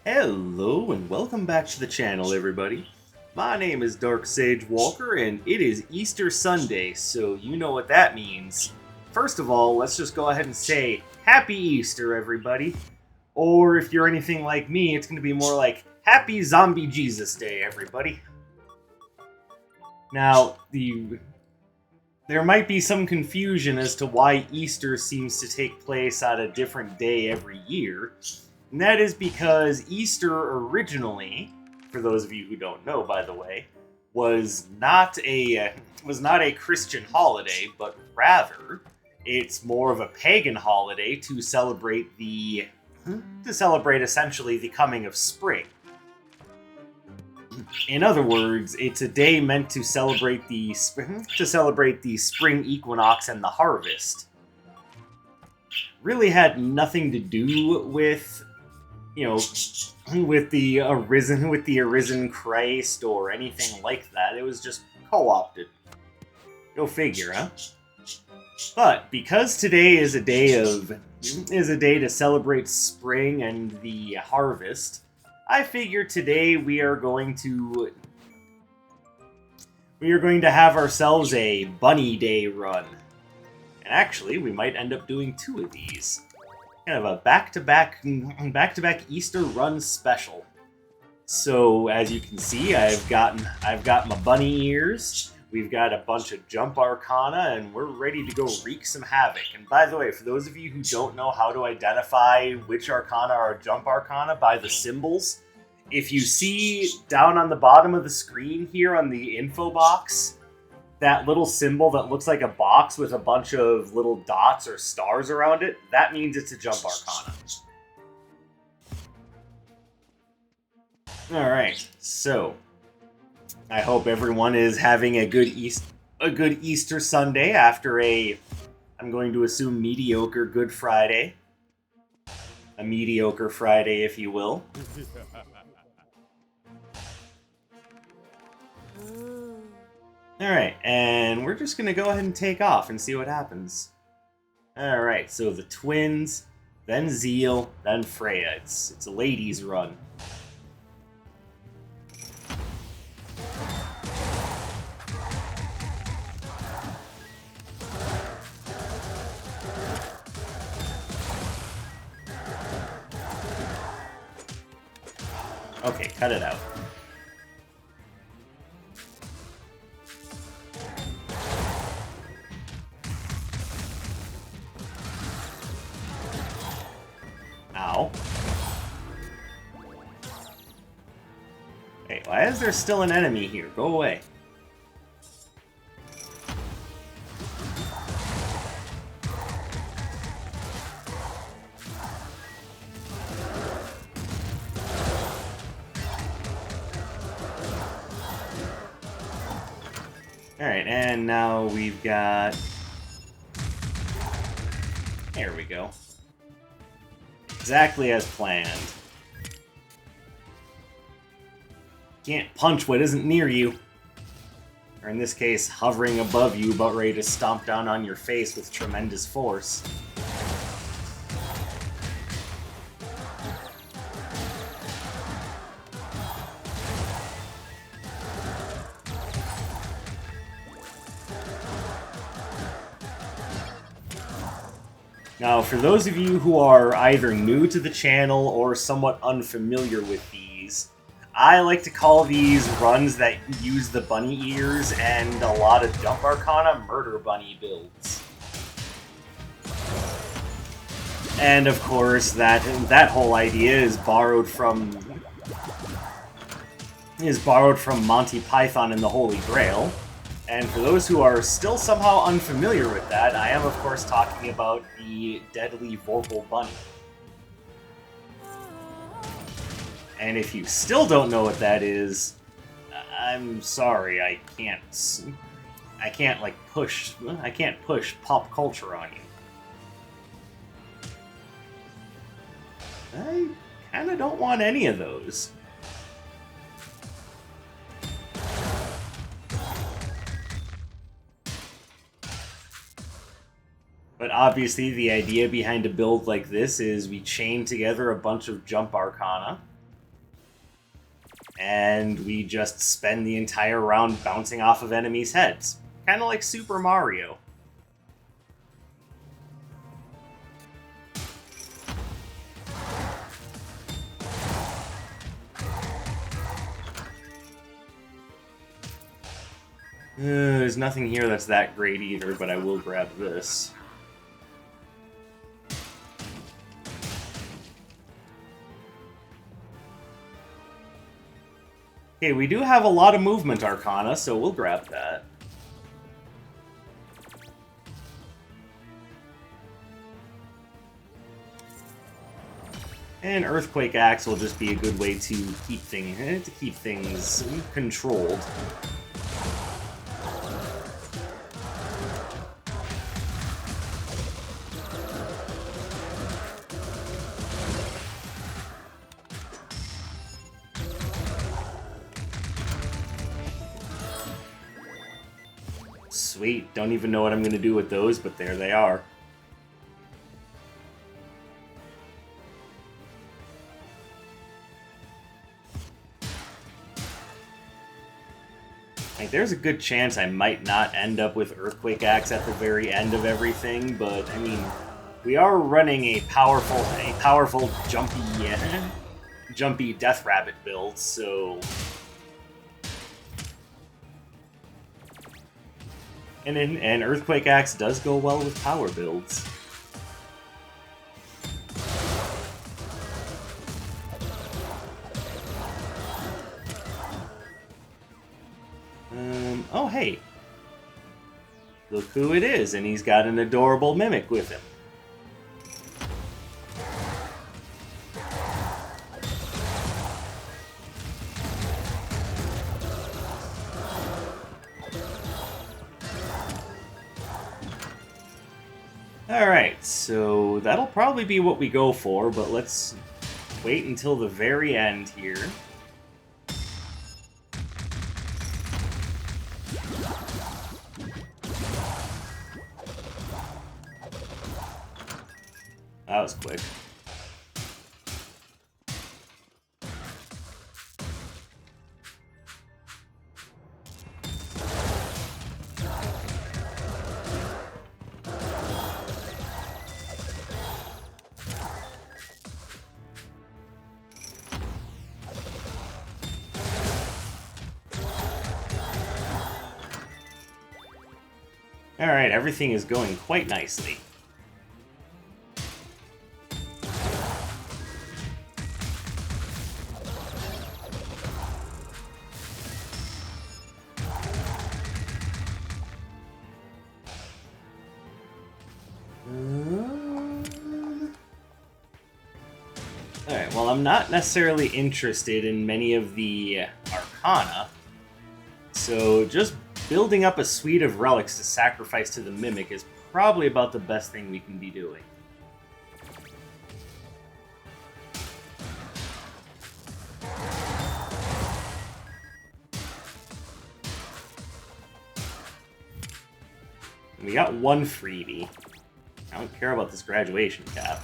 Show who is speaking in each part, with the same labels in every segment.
Speaker 1: Hello and welcome back to the channel, everybody. My name is Dark Sage Walker and it is Easter Sunday, so you know what that means. First of all, let's just go ahead and say Happy Easter, everybody. Or if you're anything like me, it's going to be more like Happy Zombie Jesus Day, everybody. Now, there might be some confusion as to why Easter seems to take place on a different day every year. And that is because Easter originally, for those of you who don't know, by the way, was not a Christian holiday, but rather it's more of a pagan holiday to celebrate essentially the coming of spring. In other words, it's a day meant to celebrate the spring equinox and the harvest. Really had nothing to do with with the arisen Christ or anything like that. It was just co-opted. Go figure, huh? But because today is a day to celebrate spring and the harvest, I figure today we are going to have ourselves a Bunny Day run. And actually, we might end up doing two of these. Kind of a back-to-back Easter run special. So as you can see, I've got my bunny ears. We've got a bunch of jump arcana, and we're ready to go wreak some havoc. And by the way, for those of you who don't know how to identify which arcana are jump arcana by the symbols, if you see down on the bottom of the screen here on the info box, that little symbol that looks like a box with a bunch of little dots or stars around it, that means it's a jump arcana. Alright, so I hope everyone is having a good Easter Sunday after I'm going to assume mediocre Good Friday. A mediocre Friday, if you will. Alright, and we're just going to go ahead and take off and see what happens. Alright, so the twins, then Zeal, then Freya. It's a ladies' run. Okay, cut it out. Ow. Hey, why is there still an enemy here? Go away. Alright, and now we've got... There we go. Exactly as planned. Can't punch what isn't near you. Or in this case, hovering above you, about ready to stomp down on your face with tremendous force. Now, for those of you who are either new to the channel or somewhat unfamiliar with these, I like to call these runs that use the bunny ears and a lot of jump arcana Murderbunny builds. And of course, that whole idea is borrowed from Monty Python and the Holy Grail. And for those who are still somehow unfamiliar with that, I am of course talking about the Deadly Vorpal Bunny. And if you still don't know what that is, I'm sorry, I can't push pop culture on you. I kinda don't want any of those. But obviously the idea behind a build like this is we chain together a bunch of jump arcana, And we just spend the entire round bouncing off of enemies' heads. Kind of like Super Mario. There's nothing here that's that great either, but I will grab this. Okay, we do have a lot of movement arcana, so we'll grab that. And Earthquake Axe will just be a good way to keep things controlled. Sweet, don't even know what I'm going to do with those, but there they are. Like, there's a good chance I might not end up with Earthquake Axe at the very end of everything, but, I mean, we are running a powerful jumpy Death Rabbit build, so... And Earthquake Axe does go well with power builds. Oh hey. Look who it is, and he's got an adorable mimic with him. Alright, so that'll probably be what we go for, but let's wait until the very end here. That was quick. Alright, everything is going quite nicely. Alright, well, I'm not necessarily interested in many of the Arcana, so just building up a suite of relics to sacrifice to the Mimic is probably about the best thing we can be doing. We got one freebie. I don't care about this graduation cap.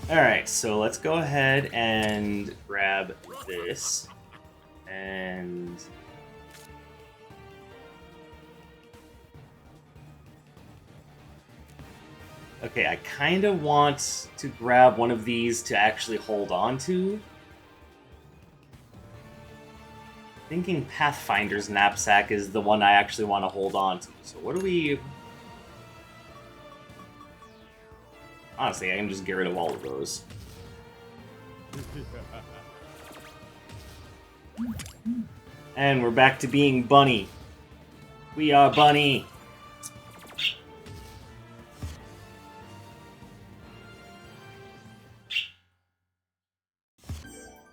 Speaker 1: Alright, so let's go ahead and grab this. And... okay, I kind of want to grab one of these to actually hold on to. Thinking Pathfinder's knapsack is the one I actually want to hold on to. So what do we... honestly, I can just get rid of all of those. And we're back to being Bunny. We are Bunny.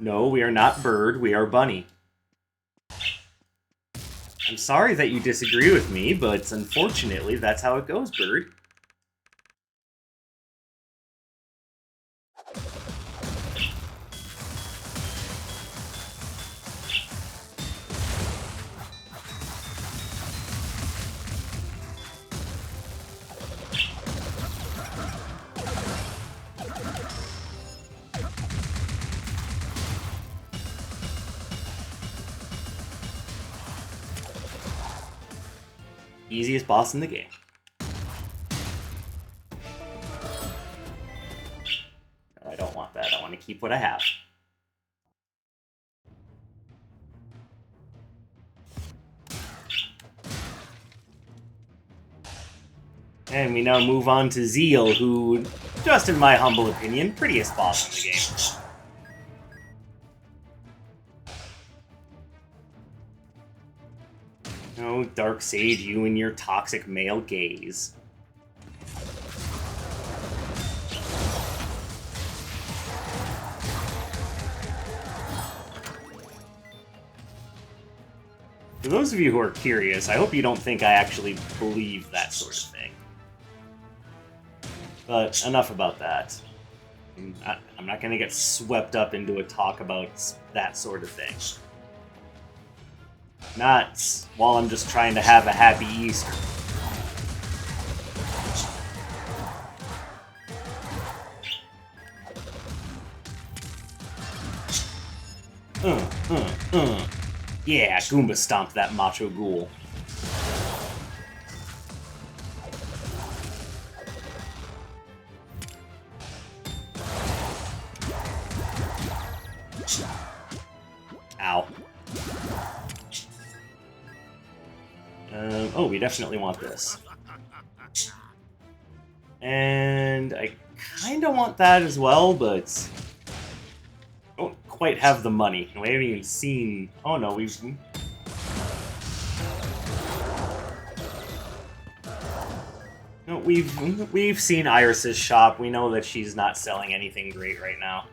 Speaker 1: No, we are not Bird, we are Bunny. I'm sorry that you disagree with me, but unfortunately, that's how it goes, Bird. easiest boss in the game. I don't want that. I want to keep what I have. And we now move on to Zeal, who, just in my humble opinion, prettiest boss in the game. Oh, Dark Sage, you and your toxic male gaze. For those of you who are curious, I hope you don't think I actually believe that sort of thing. But enough about that. I'm not going to get swept up into a talk about that sort of thing. Not while I'm just trying to have a happy Easter. Yeah, Goomba stomped that macho ghoul. Ow. Oh, we definitely want this. And I kind of want that as well, but I don't quite have the money. We haven't even seen... Oh no, we've seen Iris's shop. We know that she's not selling anything great right now.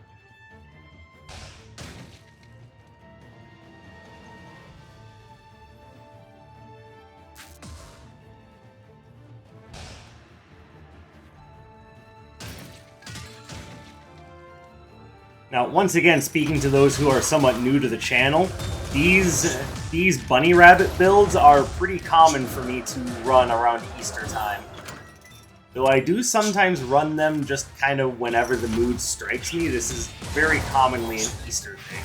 Speaker 1: Now, once again, speaking to those who are somewhat new to the channel, these bunny rabbit builds are pretty common for me to run around Easter time. Though I do sometimes run them just kind of whenever the mood strikes me, this is very commonly an Easter thing.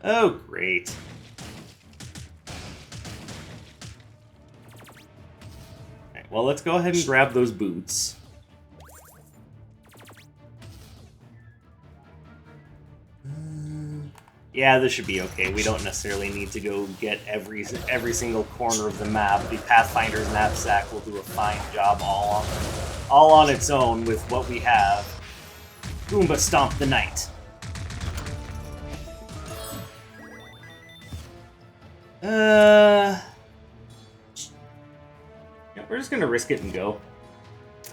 Speaker 1: Oh, great. Alright, well, let's go ahead and grab those boots. Yeah, this should be okay. We don't necessarily need to go get every single corner of the map. The Pathfinder's knapsack will do a fine job all on its own with what we have. Goomba Stomp the Knight. Yeah, we're just gonna risk it and go.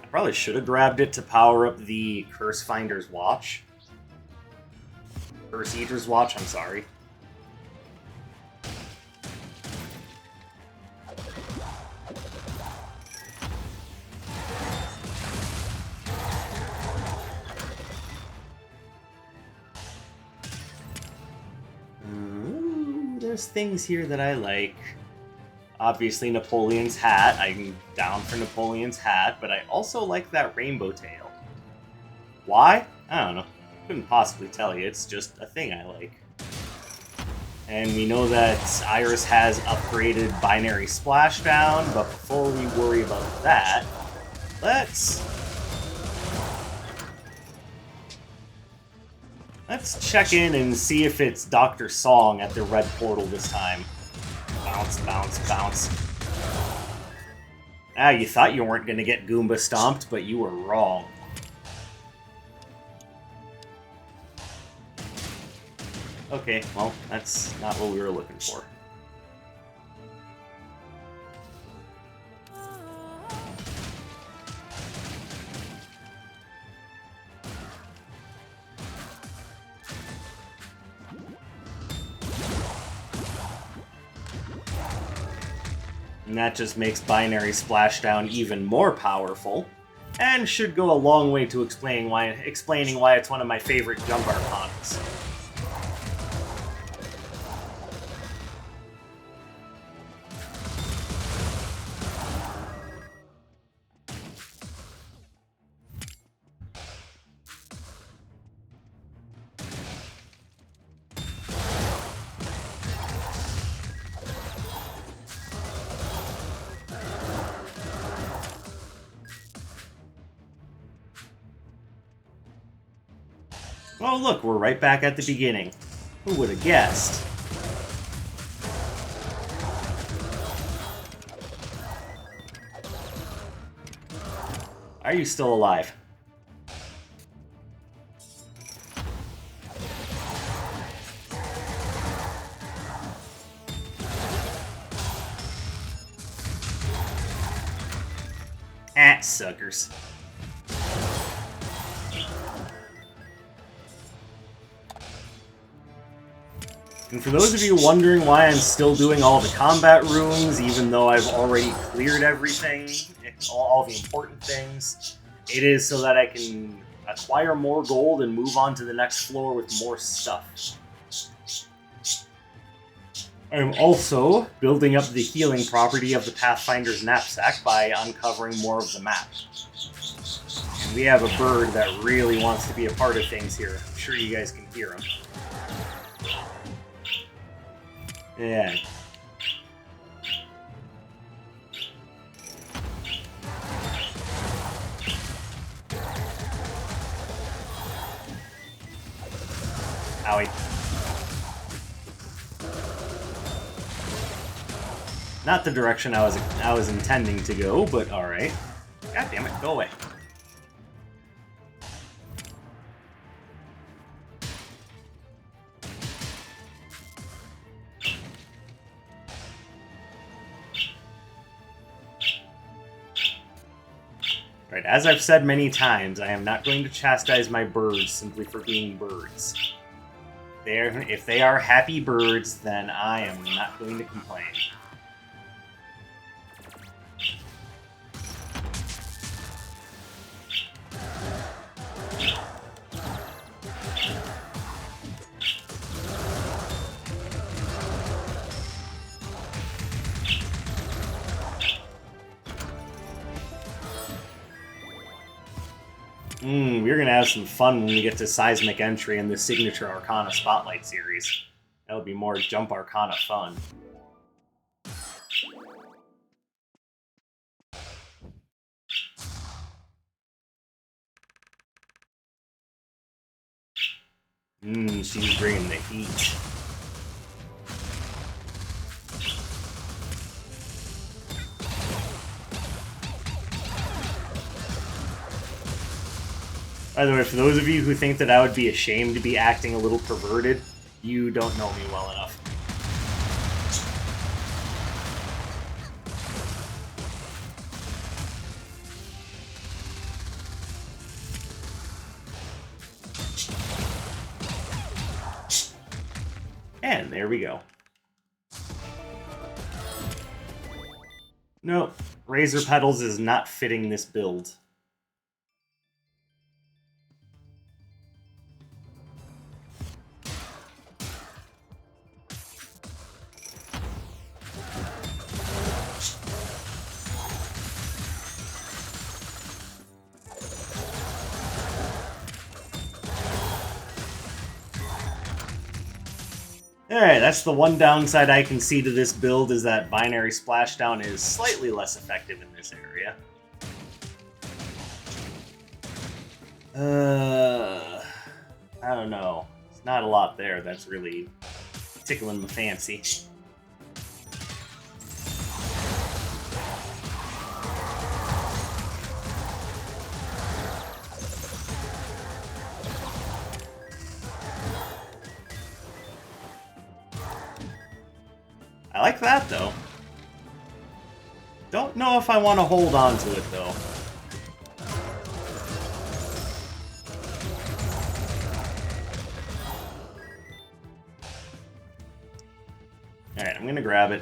Speaker 1: I probably should have grabbed it to power up the Curse Finder's Watch. Curse Eater's Watch, I'm sorry. There's things here that I like. Obviously, Napoleon's hat. I'm down for Napoleon's hat, but I also like that rainbow tail. Why? I don't know. Couldn't possibly tell you. It's just a thing I like. And we know that Iris has upgraded Binary Splashdown, but before we worry about that, let's check in and see if it's Dr. Song at the red portal this time. Bounce, bounce, bounce. Ah, you thought you weren't going to get Goomba stomped, but you were wrong. Okay, well, that's not what we were looking for. And that just makes Binary Splashdown even more powerful. and should go a long way to explaining why it's one of my favorite jump arcanas. Oh look, we're right back at the beginning. Who would have guessed? Are you still alive? Ah, suckers. And for those of you wondering why I'm still doing all the combat rooms, even though I've already cleared everything, all the important things, it is so that I can acquire more gold and move on to the next floor with more stuff. I'm also building up the healing property of the Pathfinder's knapsack by uncovering more of the map. And we have a bird that really wants to be a part of things here. I'm sure you guys can hear him. Yeah. Owie. Not the direction I was intending to go, but all right. God damn it, go away. Right, as I've said many times, I am not going to chastise my birds simply for being birds. If they are happy birds, then I am not going to complain. We're going to have some fun when we get to Seismic Entry in the Signature Arcana Spotlight series. That'll be more Jump Arcana fun. She's bringing the heat. By the way, for those of you who think that I would be ashamed to be acting a little perverted, you don't know me well enough. And there we go. Nope, Razor Petals is not fitting this build. Alright, that's the one downside I can see to this build, is that Binary Splashdown is slightly less effective in this area. I don't know. There's not a lot there that's really tickling my fancy. I like that, though. Don't know if I want to hold on to it, though. Alright, I'm gonna grab it.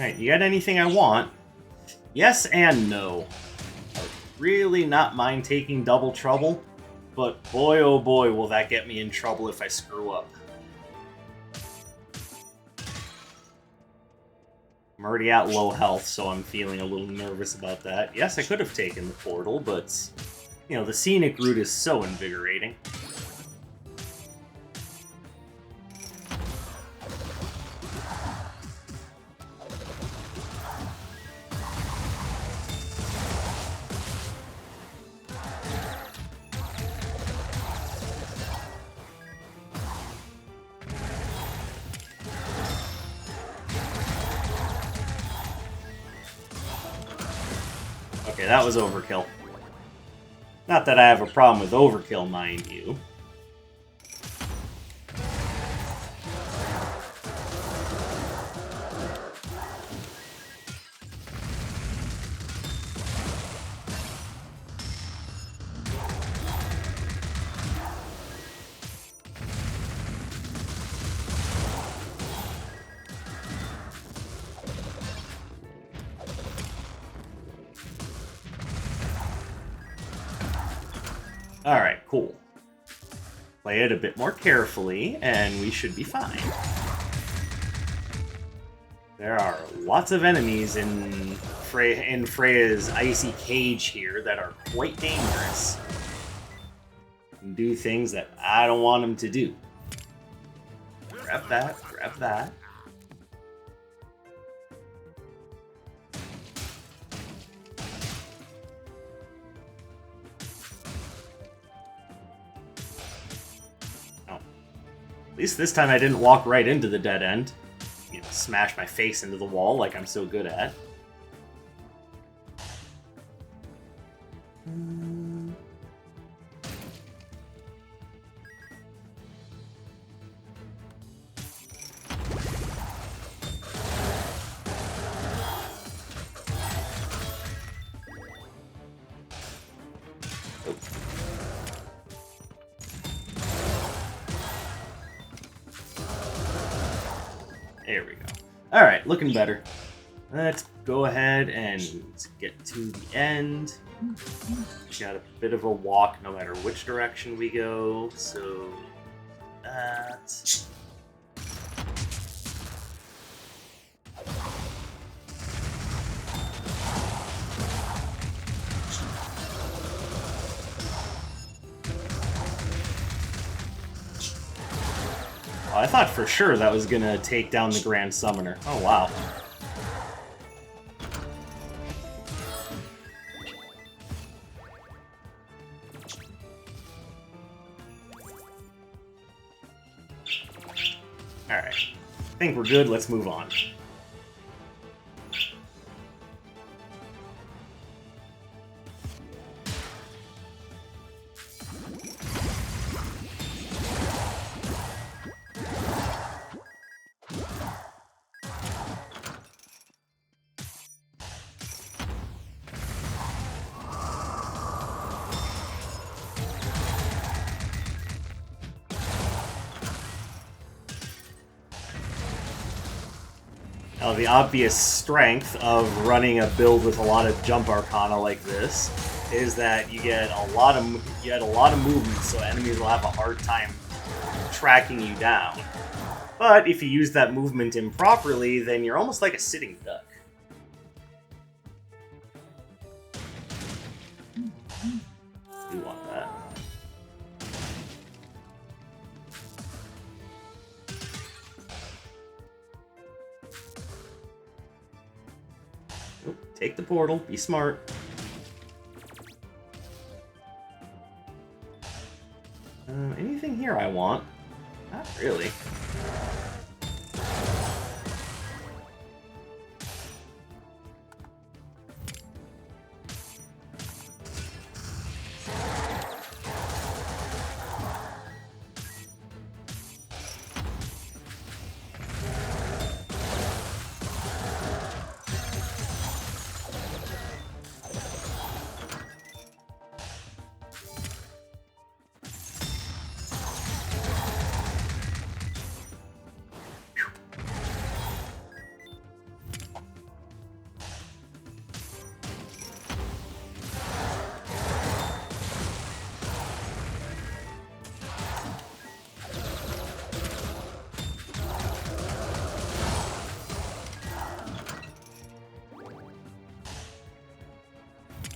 Speaker 1: Alright, you got anything I want? Yes and no. I would really not mind taking double trouble, but boy oh boy will that get me in trouble if I screw up. I'm already at low health, so I'm feeling a little nervous about that. Yes, I could have taken the portal, but, you know, the scenic route is so invigorating. Okay, that was overkill. Not that I have a problem with overkill, mind you. Alright, cool. Play it a bit more carefully, and we should be fine. There are lots of enemies in Freya's icy cage here that are quite dangerous. And do things that I don't want them to do. Grab that, grab that. At least this time I didn't walk right into the dead end. You know, smash my face into the wall like I'm so good at. There we go. Alright, looking better. Let's go ahead and get to the end. We got a bit of a walk no matter which direction we go, so that. Oh, I thought for sure that was gonna take down the Grand Summoner. Oh, wow. Alright. I think we're good. Let's move on. Now, the obvious strength of running a build with a lot of jump arcana like this is that you get a lot of movement, so enemies will have a hard time tracking you down. But if you use that movement improperly, then you're almost like a sitting duck. You want that. Take the portal, be smart. Anything here I want? Not really.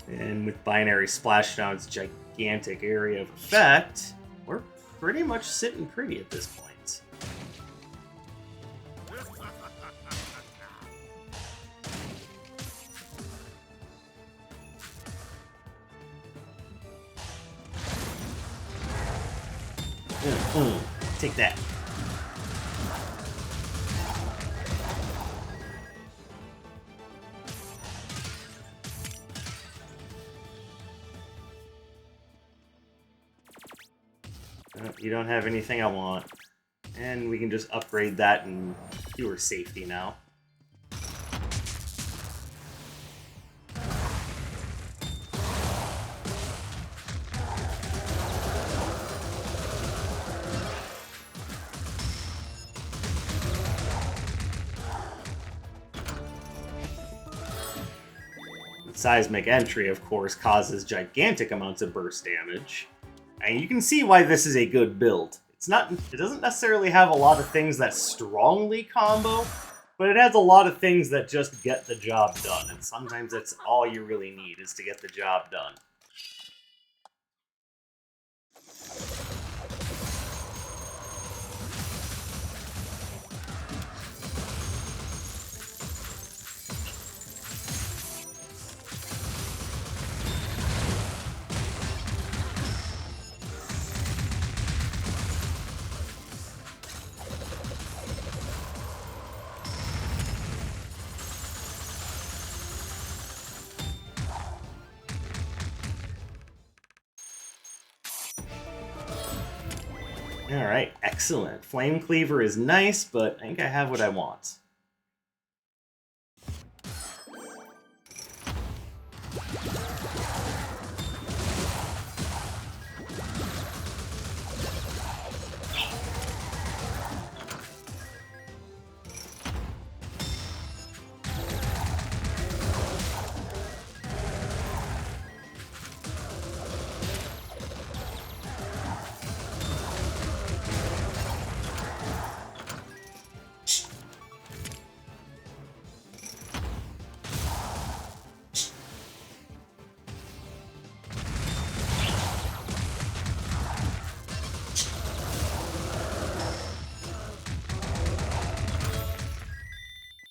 Speaker 1: And with Binary Splashdown's gigantic area of effect, we're pretty much sitting pretty at this point. Take that. You don't have anything I want. And we can just upgrade that and fewer safety now. Seismic entry, of course, causes gigantic amounts of burst damage. And you can see why this is a good build. It doesn't necessarily have a lot of things that strongly combo, but it has a lot of things that just get the job done. And sometimes that's all you really need, is to get the job done. Alright, excellent. Flame Cleaver is nice, but I think I have what I want.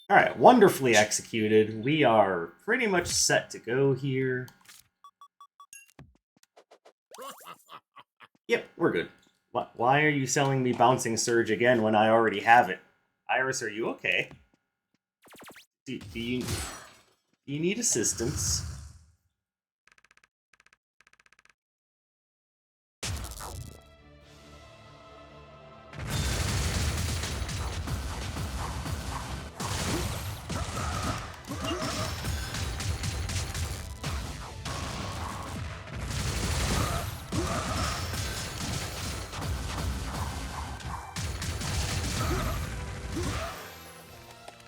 Speaker 1: Alright, wonderfully executed. We are pretty much set to go here. Yep, we're good. Why are you selling me Bouncing Surge again when I already have it? Iris, are you okay? Do you need assistance?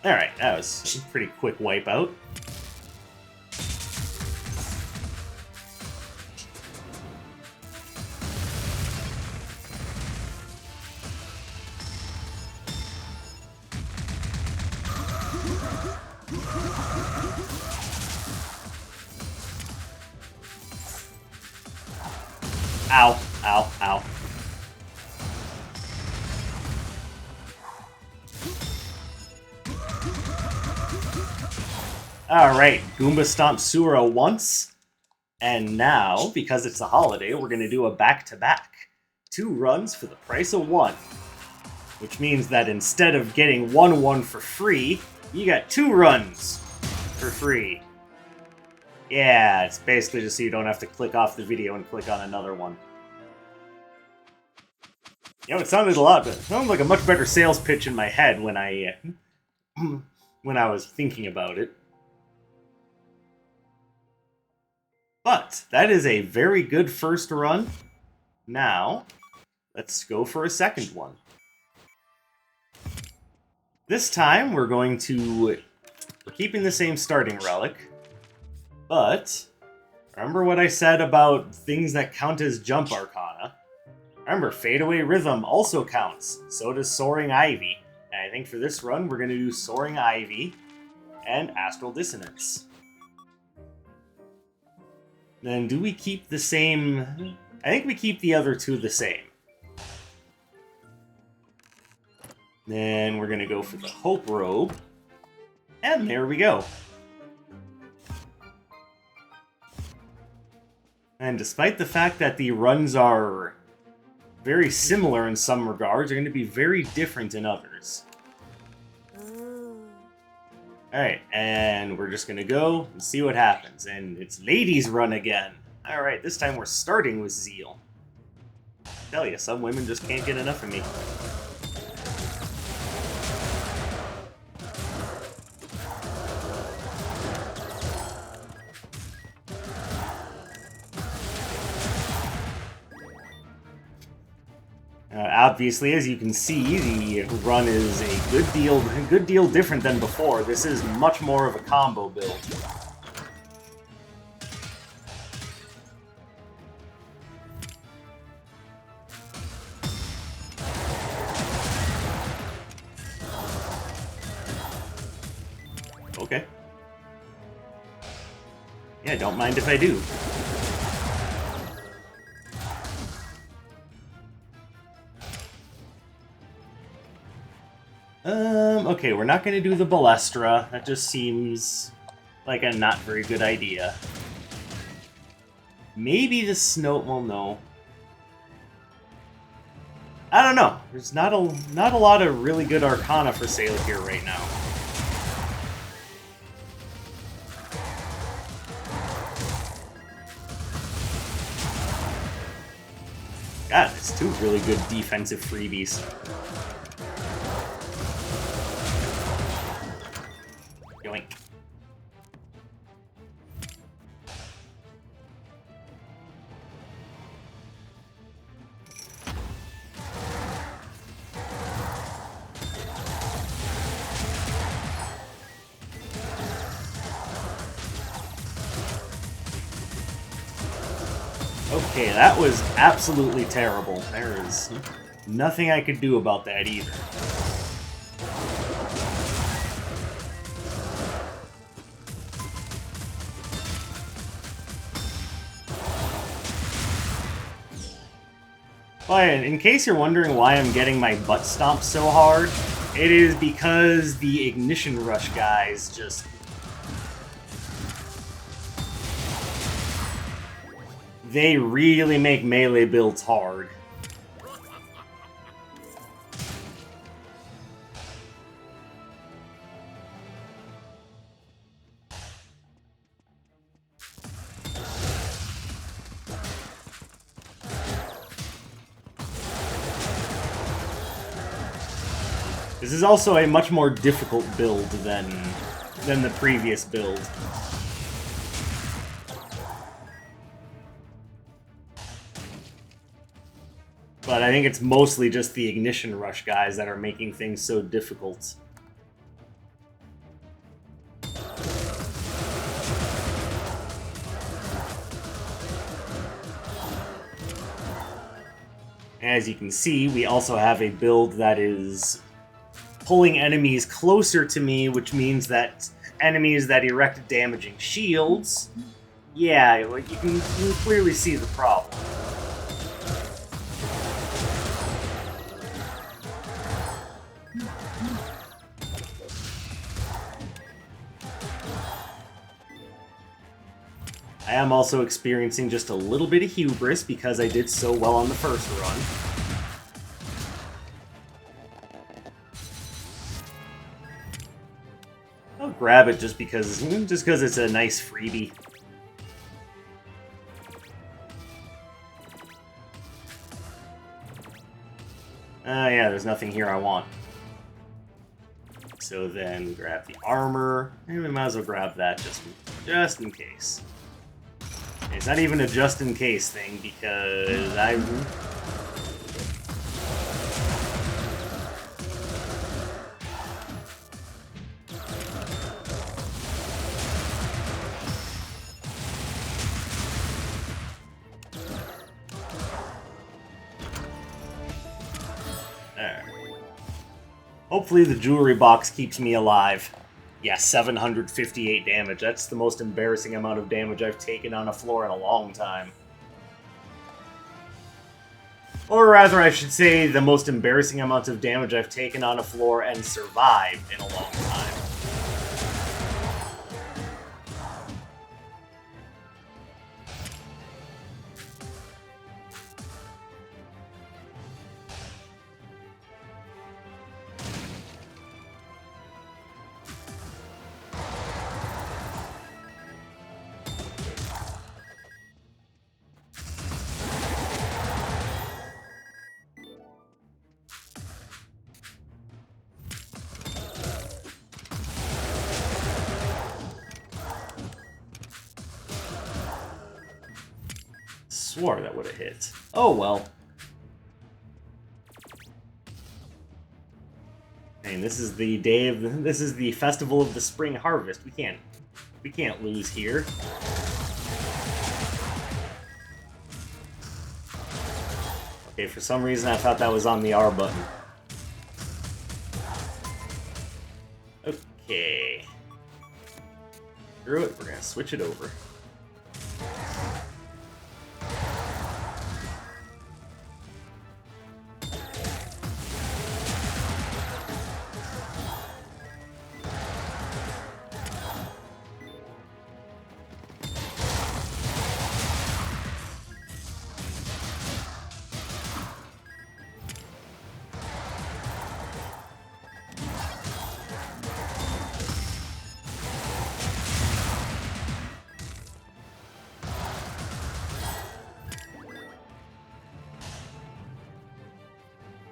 Speaker 1: Alright, that was a pretty quick wipeout. Ow, ow, ow. Alright, Goomba Stomp Sura once. And now, because it's a holiday, we're going to do a back-to-back. 2 runs for the price of 1. Which means that instead of getting 1 for free, you got 2 runs for free. Yeah, it's basically just so you don't have to click off the video and click on another one. You know, it sounded like a much better sales pitch in my head when I was thinking about it. But that is a very good first run. Now, let's go for a second one. This time, we're keeping the same starting relic, but remember what I said about things that count as jump arcana? Remember, Fadeaway Rhythm also counts. So does Soaring Ivy. And I think for this run, we're going to do Soaring Ivy and Astral Dissonance. Then do we keep the same... I think we keep the other two the same. Then we're going to go for the Hope Robe. And there we go. And despite the fact that the runs are very similar in some regards, they're going to be very different in others. Alright, and we're just going to go and see what happens. And it's Ladies' Run again. Alright, this time we're starting with Zeal. I tell you, some women just can't get enough of me. Obviously, as you can see, the run is a good deal different than before. This is much more of a combo build. Okay. Yeah, don't mind if I do. Okay, we're not going to do the Balestra. That just seems like a not very good idea. Maybe the Snow... well, no. I don't know. There's not a lot of really good Arcana for sale here right now. God, it's two really good defensive freebies. Yoink. Okay, that was absolutely terrible. There is nothing I could do about that either. But in case you're wondering why I'm getting my butt stomped so hard, it is because the Ignition Rush guys just... they really make melee builds hard. This is also a much more difficult build than the previous build. But I think it's mostly just the Ignition Rush guys that are making things so difficult. As you can see, we also have a build that is pulling enemies closer to me, which means that enemies that erect damaging shields, yeah, like you can clearly see the problem. I am also experiencing just a little bit of hubris because I did so well on the first run. I'll grab it just because it's a nice freebie. Yeah, there's nothing here I want. So then grab the armor, and we might as well grab that just in case. It's not even a just in case thing because I... Hopefully the jewelry box keeps me alive. Yeah, 758 damage. That's the most embarrassing amount of damage I've taken on a floor in a long time. Or rather, I should say, the most embarrassing amount of damage I've taken on a floor and survived in a long time. Swore that would have hit. Oh well. And this is the day of this is the festival of the spring harvest. We can't lose here. Okay, for some reason I thought that was on the R button. Okay. Screw it, we're gonna switch it over.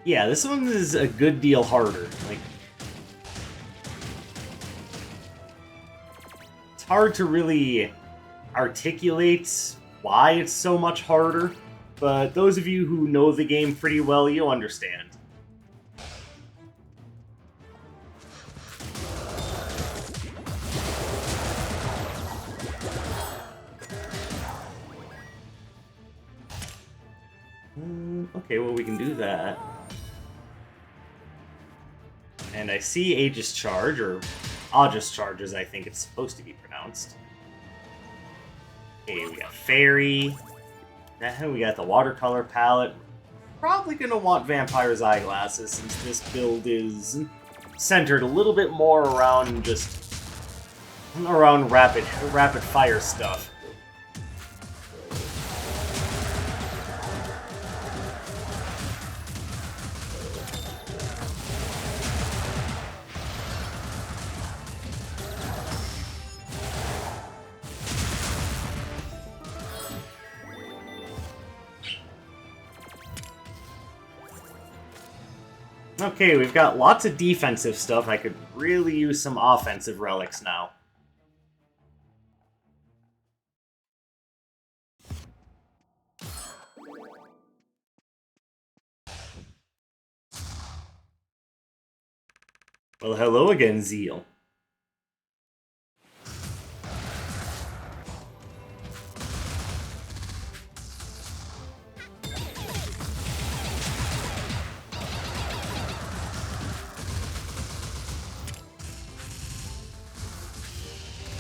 Speaker 1: Yeah, this one is a good deal harder. Like, it's hard to really articulate why it's so much harder, but those of you who know the game pretty well, you'll understand. Okay, well, we can do that. And I see Aegis Charge, or Aegis Charge as I think it's supposed to be pronounced. Okay, we got Fairy. Then we got the Watercolor Palette. Probably gonna want Vampire's Eyeglasses since this build is centered a little bit more around just rapid fire stuff. Okay, we've got lots of defensive stuff. I could really use some offensive relics now. Well, hello again, Zeal.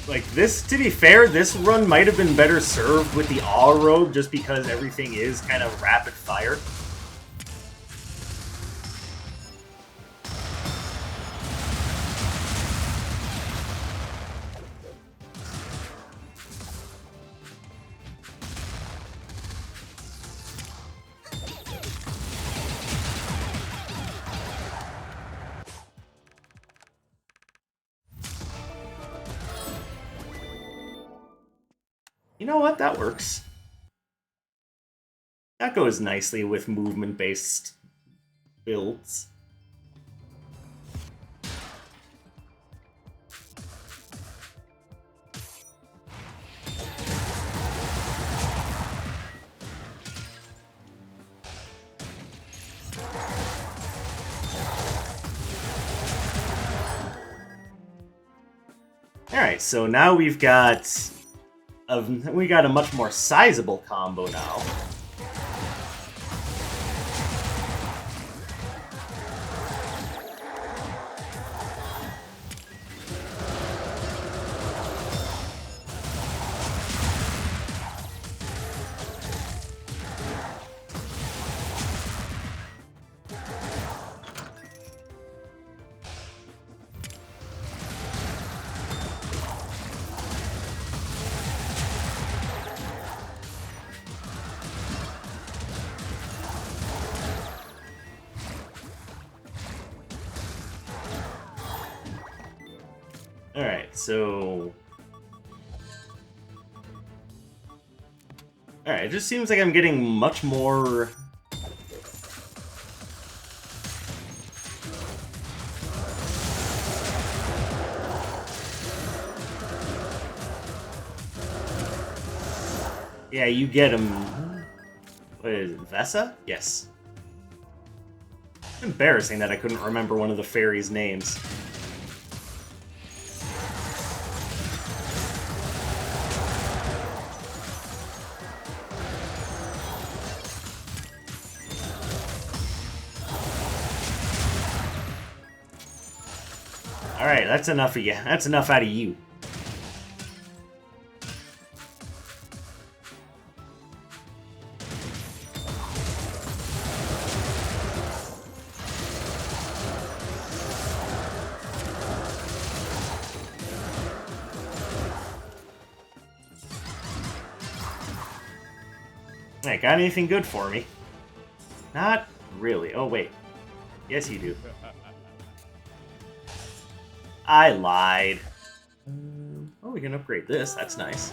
Speaker 1: Like, this, to be fair, this run might have been better served with the Awe Robe just because everything is kind of rapid fire. You know what? That works. That goes nicely with movement-based builds. Alright, so now we've got a much more sizable combo now. Alright, so... Alright, it just seems like I'm getting much more... Yeah, you get him. What is it, Vessa? Yes. It's embarrassing that I couldn't remember one of the fairies' names. Alright, that's enough of you. That's enough out of you. Hey, got anything good for me? Not really. Oh, wait. Yes, you do. I lied. Oh, we can upgrade this. That's nice.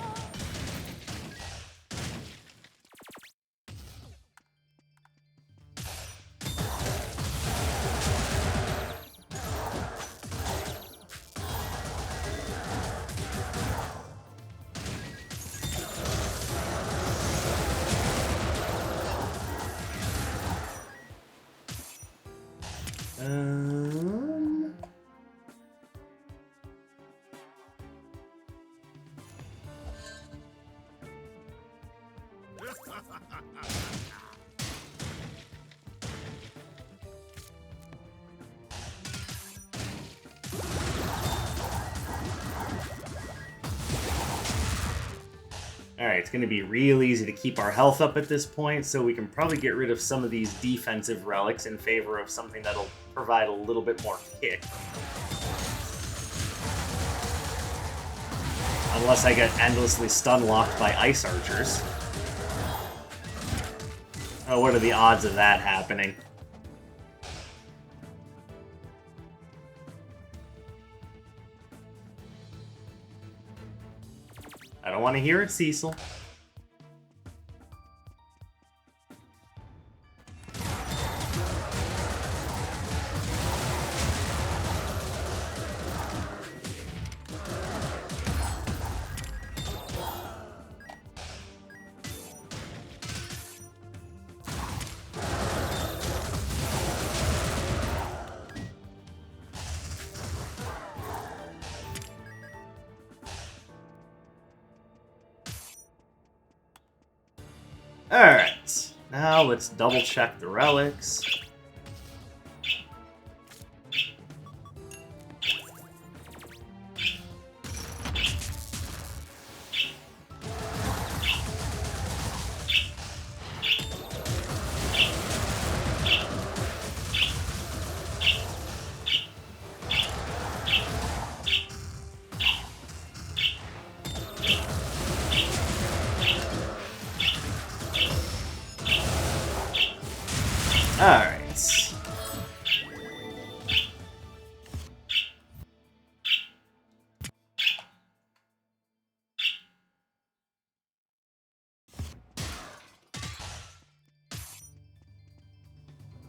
Speaker 1: Alright, it's going to be real easy to keep our health up at this point, so we can probably get rid of some of these defensive relics in favor of something that'll provide a little bit more kick. Unless I get endlessly stun-locked by ice archers. Oh, what are the odds of that happening? I don't want to hear it, Cecil. Alright, now let's double check the relics. Alright.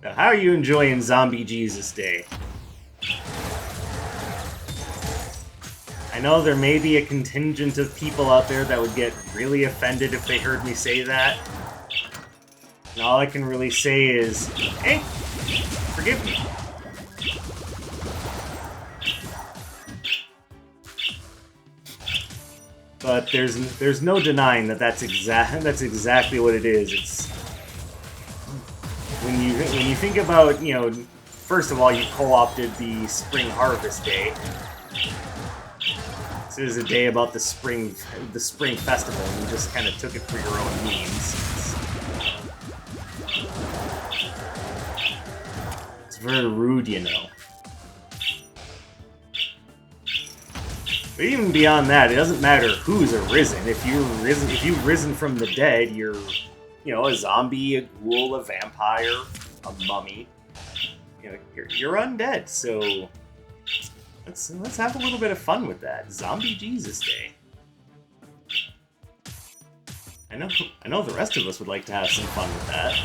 Speaker 1: Now, how are you enjoying Zombie Jesus Day? I know there may be a contingent of people out there that would get really offended if they heard me say that. And all I can really say is, hey, forgive me. But there's no denying that that's exactly what it is. It's when you think about, you know, first of all, you co-opted the Spring Harvest Day. This is a day about the spring festival, and you just kind of took it for your own means. It's very rude, you know. But even beyond that, it doesn't matter who's arisen. If you've risen from the dead, you're, you know, a zombie, a ghoul, a vampire, a mummy. You know, you're undead. So Let's have a little bit of fun with that. Zombie Jesus Day. I know the rest of us would like to have some fun with that.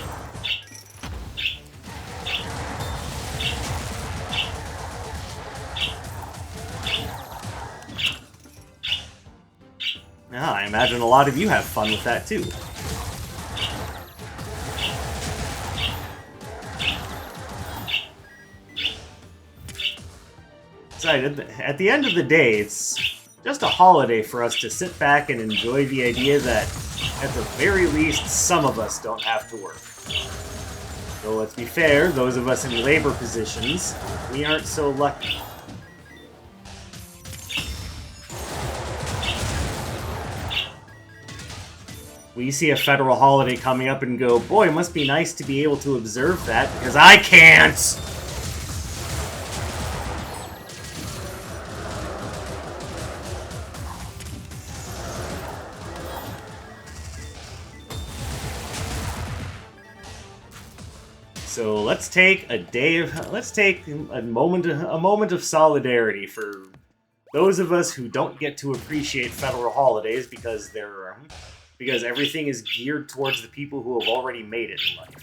Speaker 1: Yeah, I imagine a lot of you have fun with that too. At the end of the day, it's just a holiday for us to sit back and enjoy the idea that, at the very least, some of us don't have to work. So let's be fair, those of us in labor positions, we aren't so lucky. We see a federal holiday coming up and go, boy, it must be nice to be able to observe that, because I can't! So let's take a moment of solidarity for those of us who don't get to appreciate federal holidays because everything is geared towards the people who have already made it in life.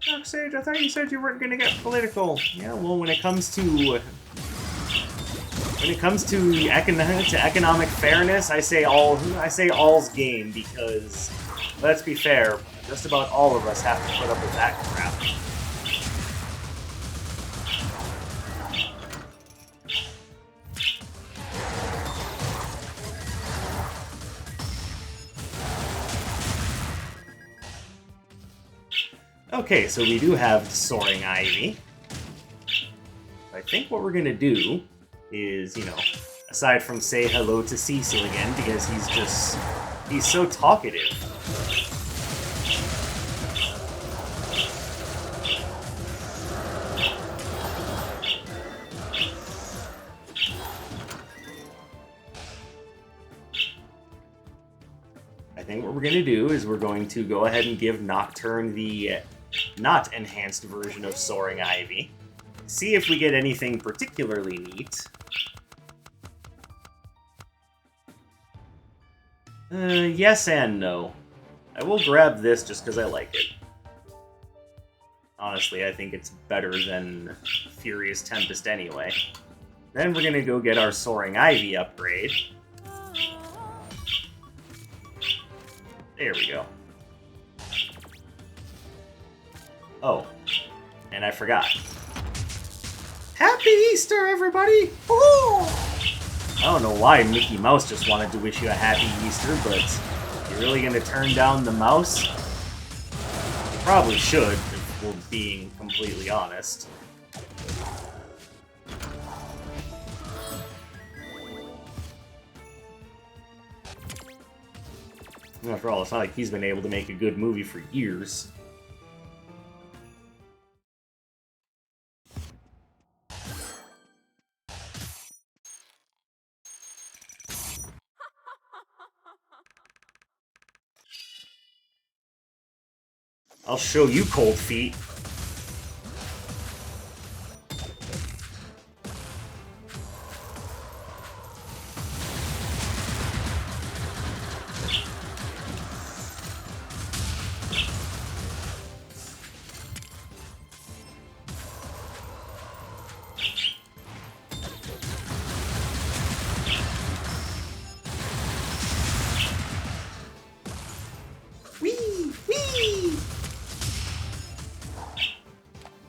Speaker 1: Dark Sage, I thought you said you weren't going to get political. Yeah, well, when it comes to economic fairness, I say all's game, because let's be fair, just about all of us have to put up with that crap. Okay, so we do have Soaring Ivy. I think what we're gonna do is, aside from say hello to Cecil again, because he's so talkative. I think what we're going to do is we're going to go ahead and give Nocturne the not enhanced version of Soaring Ivy. See if we get anything particularly neat. Yes and no. I will grab this just because I like it. Honestly, I think it's better than Furious Tempest anyway. Then we're going to go get our Soaring Ivy upgrade. There we go. Oh, and I forgot. Happy Easter, everybody! Woo! I don't know why Mickey Mouse just wanted to wish you a happy Easter, but you're really gonna turn down the mouse? You probably should, if we're being completely honest. After all, it's not like he's been able to make a good movie for years. I'll show you, Cold Feet.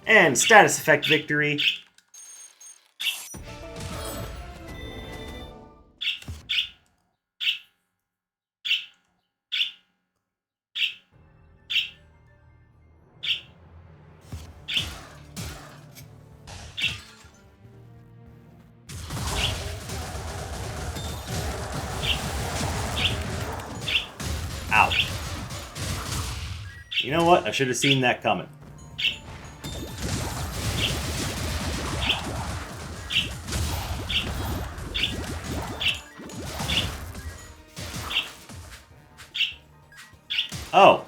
Speaker 1: And status effect victory. Ow. You know what? I should have seen that coming. Oh.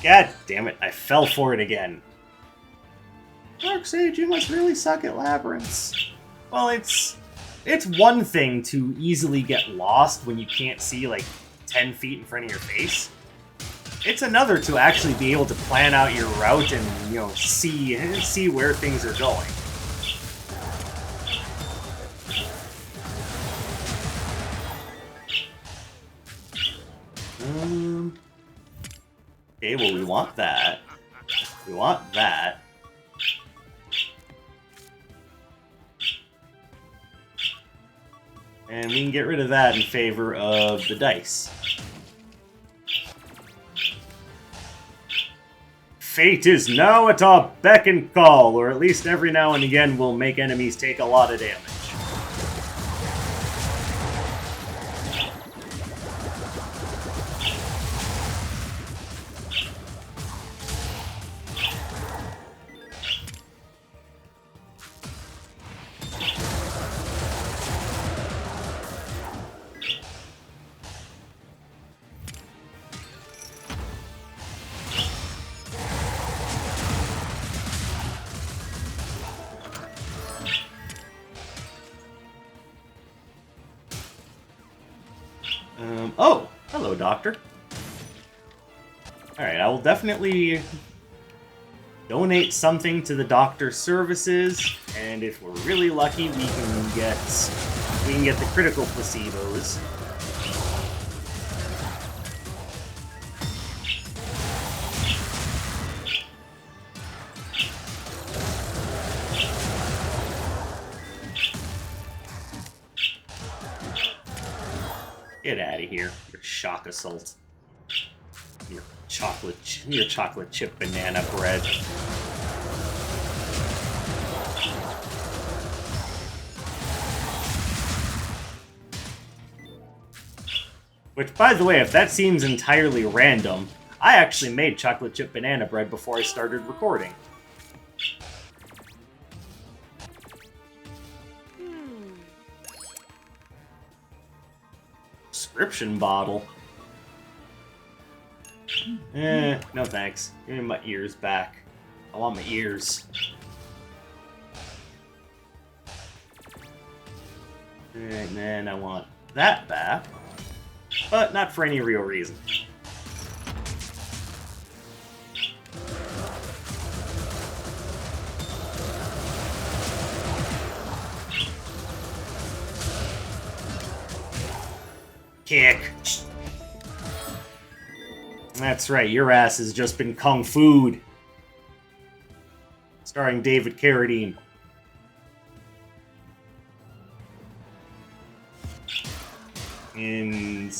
Speaker 1: God damn it, I fell for it again. Dark Sage, you must really suck at labyrinths. Well, it's one thing to easily get lost when you can't see, like, 10 feet in front of your face. It's another to actually be able to plan out your route and, you know, see where things are going. Okay, well, we want that. We want that. And we can get rid of that in favor of the dice. Fate is now at our beck and call, or at least every now and again will make enemies take a lot of damage. Oh! Hello, Doctor. Alright, I will definitely donate something to the Doctor's services, and if we're really lucky, we can get the critical placebos. Get out of here, your shock assault. Your chocolate chip banana bread. Which, by the way, if that seems entirely random, I actually made chocolate chip banana bread before I started recording. Prescription bottle. No thanks. Give me my ears back. I want my ears. And then I want that back. But not for any real reason. Kick. That's right, your ass has just been kung fu'd. Starring David Carradine. And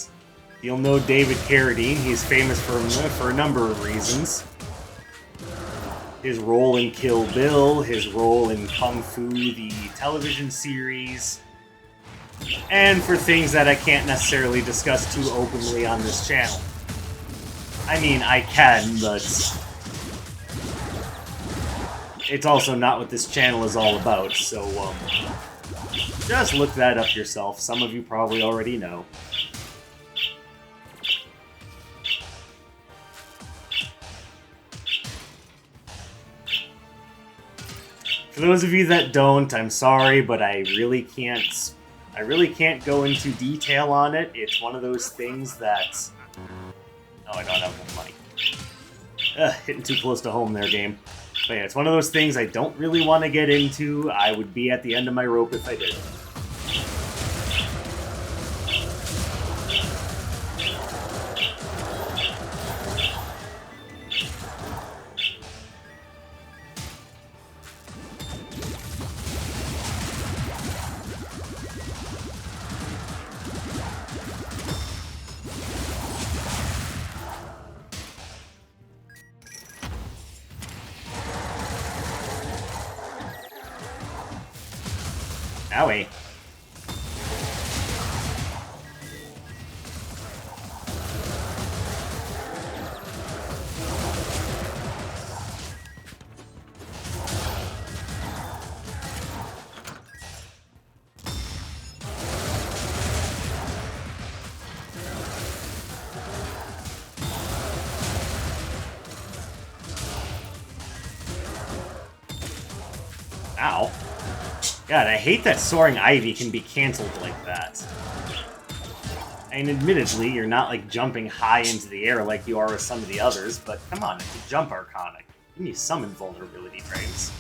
Speaker 1: you'll know David Carradine. He's famous for a number of reasons. His role in Kill Bill, his role in Kung Fu, the television series, and for things that I can't necessarily discuss too openly on this channel. I mean, I can, but it's also not what this channel is all about, so, just look that up yourself. Some of you probably already know. For those of you that don't, I'm sorry, but I really can't go into detail on it. It's one of those things that... Oh, I don't have enough money. Hitting too close to home there, game. But yeah, it's one of those things I don't really want to get into. I would be at the end of my rope if I did. Owie. Ow. God, I hate that Soaring Ivy can be cancelled like that. And admittedly, you're not like jumping high into the air like you are with some of the others, but come on, it's a jump Arcanic. Give me some invulnerability frames.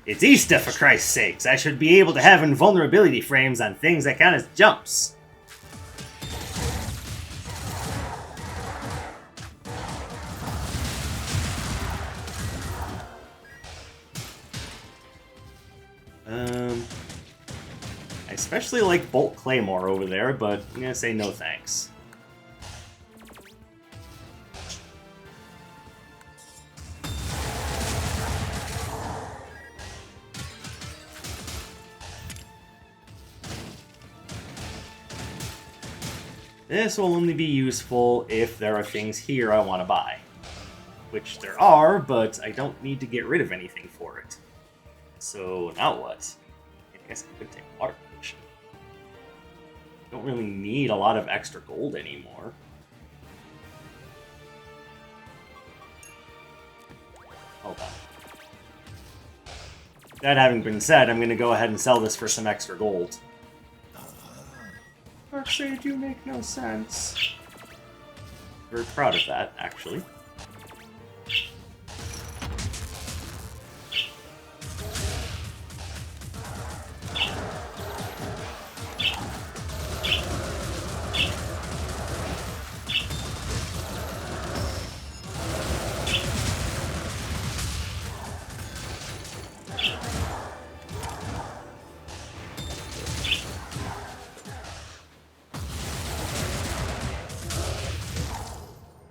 Speaker 1: It's Easter, for Christ's sakes! I should be able to have invulnerability frames on things that count as jumps. I especially like Bolt Claymore over there, but I'm gonna say no thanks. This will only be useful if there are things here I want to buy. Which there are, but I don't need to get rid of anything for it. So, now what? I guess I could take Water Potion. Don't really need a lot of extra gold anymore. Hold on. That having been said, I'm going to go ahead and sell this for some extra gold. Actually, do make no sense. Very proud of that, actually.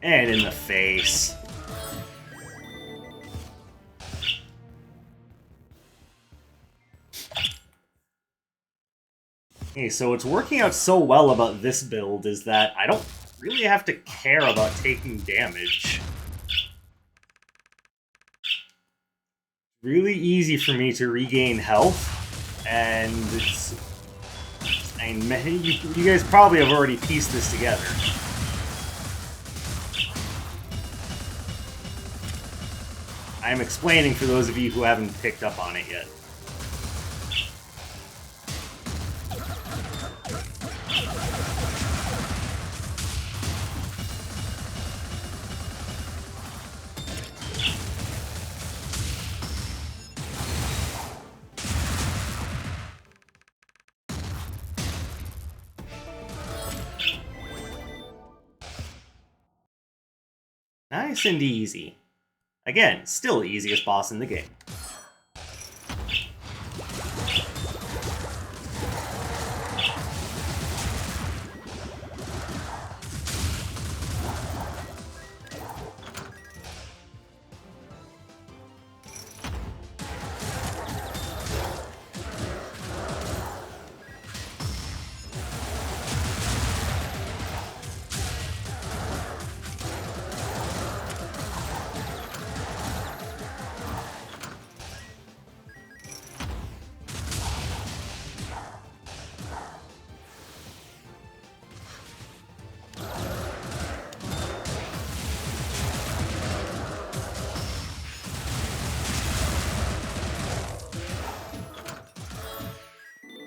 Speaker 1: And in the face. Okay, so what's working out so well about this build is that I don't really have to care about taking damage. Really easy for me to regain health, and it's... I mean, you guys probably have already pieced this together. I'm explaining for those of you who haven't picked up on it yet. Nice and easy. Again, still the easiest boss in the game.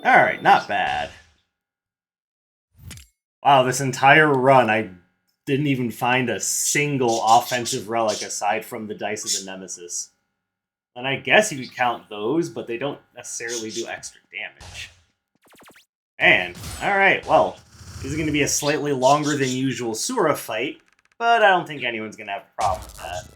Speaker 1: Alright, not bad. Wow, this entire run, I didn't even find a single offensive relic aside from the Dice of the Nemesis. And I guess you could count those, but they don't necessarily do extra damage. And, alright, well, this is going to be a slightly longer than usual Sura fight, but I don't think anyone's going to have a problem with that.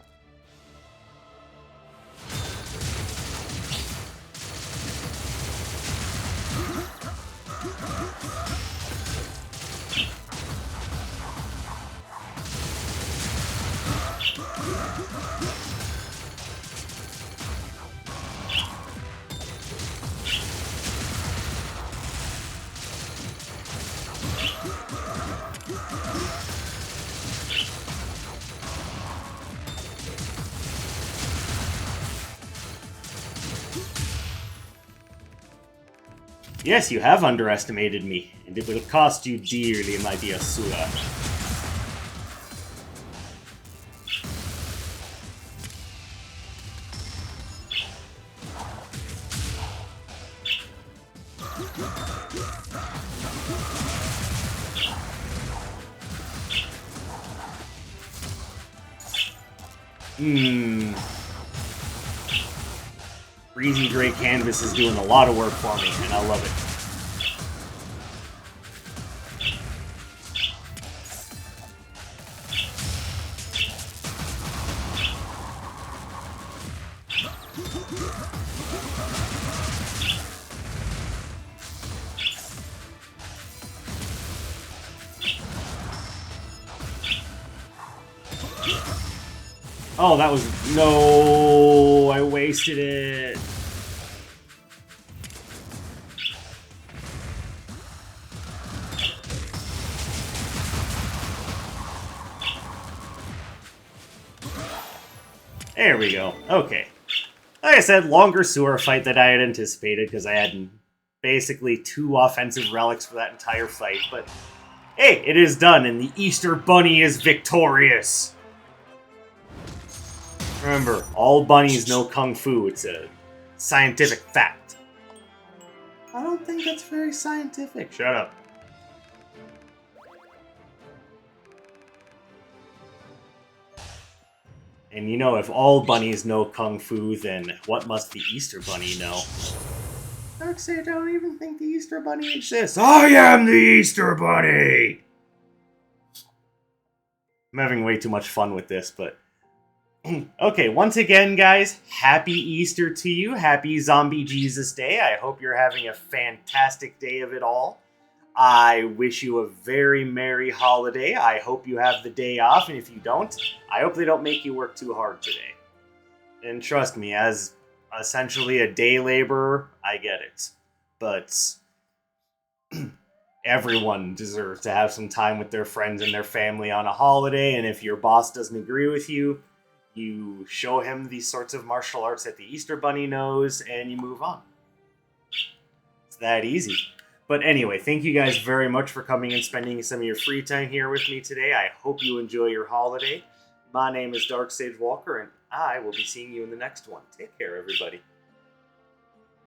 Speaker 1: Yes, you have underestimated me, and it will cost you dearly, my dear Sura. Breezy Gray Canvas is doing a lot of work for me, and I love it. Oh, that was... No! I wasted it! There we go. Okay. Like I said, longer sewer fight than I had anticipated, because I had basically 2 offensive relics for that entire fight, but hey, it is done, and the Easter Bunny is victorious! Remember, all bunnies know Kung Fu. It's a scientific fact. I don't think that's very scientific. Shut up. And you know, if all bunnies know Kung Fu, then what must the Easter Bunny know? Darkseid, I don't even think the Easter Bunny exists. I am the Easter Bunny! I'm having way too much fun with this, but... Okay, once again, guys, happy Easter to you. Happy Zombie Jesus Day. I hope you're having a fantastic day of it all. I wish you a very merry holiday. I hope you have the day off, and if you don't, I hope they don't make you work too hard today. And trust me, as essentially a day laborer, I get it. But everyone deserves to have some time with their friends and their family on a holiday, and if your boss doesn't agree with you, you show him these sorts of martial arts that the Easter Bunny knows, and you move on. It's that easy. But anyway, thank you guys very much for coming and spending some of your free time here with me today. I hope you enjoy your holiday. My name is Dark Sage Walker, and I will be seeing you in the next one. Take care, everybody.